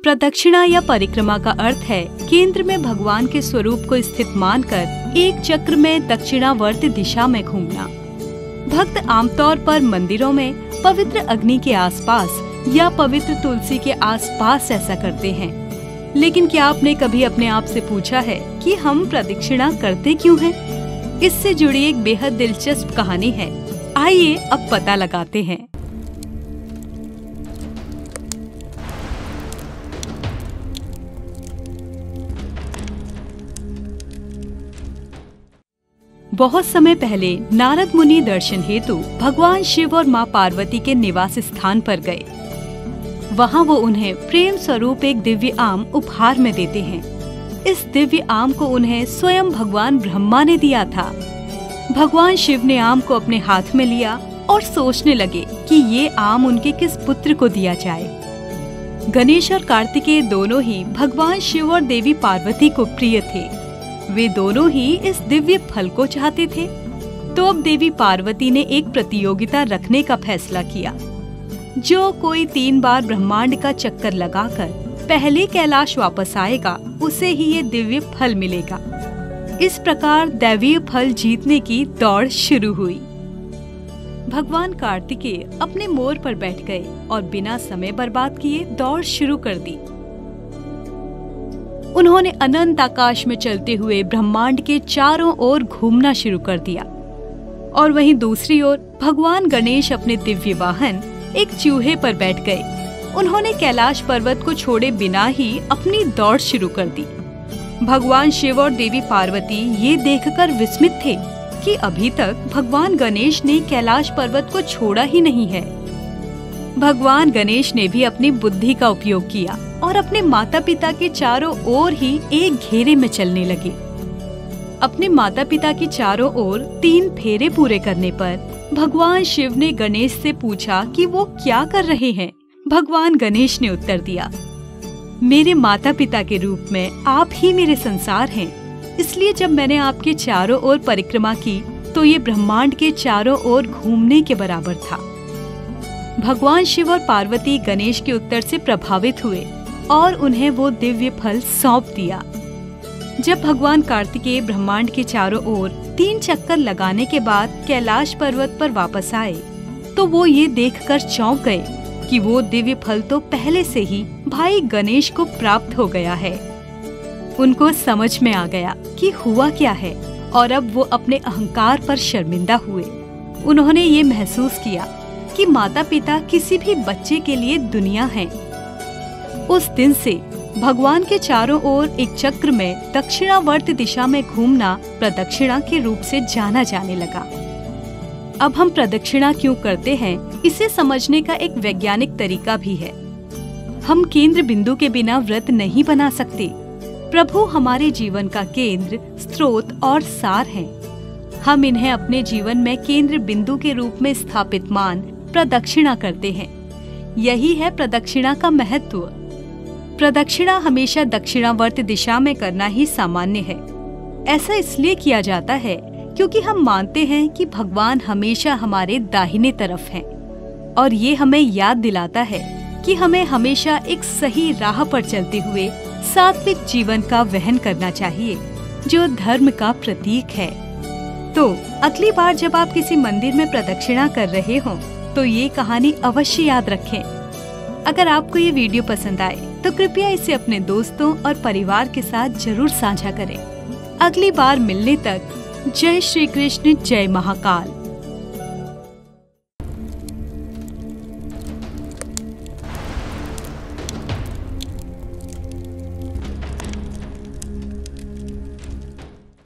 प्रदक्षिणा या परिक्रमा का अर्थ है केंद्र में भगवान के स्वरूप को स्थित मानकर एक चक्र में दक्षिणावर्त दिशा में घूमना। भक्त आमतौर पर मंदिरों में पवित्र अग्नि के आसपास या पवित्र तुलसी के आसपास ऐसा करते हैं। लेकिन क्या आपने कभी अपने आप से पूछा है कि हम प्रदक्षिणा करते क्यों हैं? इससे जुड़ी एक बेहद दिलचस्प कहानी है। आइए अब पता लगाते हैं। बहुत समय पहले नारद मुनि दर्शन हेतु भगवान शिव और माँ पार्वती के निवास स्थान पर गए। वहाँ वो उन्हें प्रेम स्वरूप एक दिव्य आम उपहार में देते हैं। इस दिव्य आम को उन्हें स्वयं भगवान ब्रह्मा ने दिया था। भगवान शिव ने आम को अपने हाथ में लिया और सोचने लगे कि ये आम उनके किस पुत्र को दिया जाए। गणेश और कार्तिकेय दोनों ही भगवान शिव और देवी पार्वती को प्रिय थे। वे दोनों ही इस दिव्य फल को चाहते थे। तो अब देवी पार्वती ने एक प्रतियोगिता रखने का फैसला किया। जो कोई 3 बार ब्रह्मांड का चक्कर लगाकर पहले कैलाश वापस आएगा, उसे ही ये दिव्य फल मिलेगा। इस प्रकार दैवीय फल जीतने की दौड़ शुरू हुई। भगवान कार्तिकेय अपने मोर पर बैठ गए और बिना समय बर्बाद किए दौड़ शुरू कर दी। उन्होंने अनंत आकाश में चलते हुए ब्रह्मांड के चारों ओर घूमना शुरू कर दिया। और वहीं दूसरी ओर भगवान गणेश अपने दिव्य वाहन एक चूहे पर बैठ गए। उन्होंने कैलाश पर्वत को छोड़े बिना ही अपनी दौड़ शुरू कर दी। भगवान शिव और देवी पार्वती ये देखकर विस्मित थे कि अभी तक भगवान गणेश ने कैलाश पर्वत को छोड़ा ही नहीं है। भगवान गणेश ने भी अपनी बुद्धि का उपयोग किया और अपने माता पिता के चारों ओर ही एक घेरे में चलने लगे। अपने माता पिता की चारों ओर 3 फेरे पूरे करने पर भगवान शिव ने गणेश से पूछा कि वो क्या कर रहे हैं। भगवान गणेश ने उत्तर दिया, मेरे माता पिता के रूप में आप ही मेरे संसार हैं। इसलिए जब मैंने आपके चारों ओर परिक्रमा की तो ये ब्रह्मांड के चारों ओर घूमने के बराबर था। भगवान शिव और पार्वती गणेश के उत्तर से प्रभावित हुए और उन्हें वो दिव्य फल सौंप दिया। जब भगवान कार्तिकेय ब्रह्मांड के चारों ओर 3 चक्कर लगाने के बाद कैलाश पर्वत पर वापस आए तो वो ये देखकर चौंक गए कि वो दिव्य फल तो पहले से ही भाई गणेश को प्राप्त हो गया है। उनको समझ में आ गया कि हुआ क्या है और अब वो अपने अहंकार पर शर्मिंदा हुए। उन्होंने ये महसूस किया कि माता पिता किसी भी बच्चे के लिए दुनिया है। उस दिन से भगवान के चारों ओर एक चक्र में दक्षिणावर्त दिशा में घूमना प्रदक्षिणा के रूप से जाना जाने लगा। अब हम प्रदक्षिणा क्यों करते हैं, इसे समझने का एक वैज्ञानिक तरीका भी है। हम केंद्र बिंदु के बिना व्रत नहीं बना सकते। प्रभु हमारे जीवन का केंद्र, स्रोत और सार हैं। हम इन्हें अपने जीवन में केंद्र बिंदु के रूप में स्थापित मान प्रदक्षिणा करते हैं। यही है प्रदक्षिणा का महत्व। प्रदक्षिणा हमेशा दक्षिणावर्त दिशा में करना ही सामान्य है। ऐसा इसलिए किया जाता है क्योंकि हम मानते हैं कि भगवान हमेशा हमारे दाहिने तरफ हैं और ये हमें याद दिलाता है कि हमें हमेशा एक सही राह पर चलते हुए सात्विक जीवन का वहन करना चाहिए, जो धर्म का प्रतीक है। तो अगली बार जब आप किसी मंदिर में प्रदक्षिणा कर रहे हों तो ये कहानी अवश्य याद रखें। अगर आपको ये वीडियो पसंद आए तो कृपया इसे अपने दोस्तों और परिवार के साथ जरूर साझा करें। अगली बार मिलने तक जय श्री कृष्ण, जय महाकाल।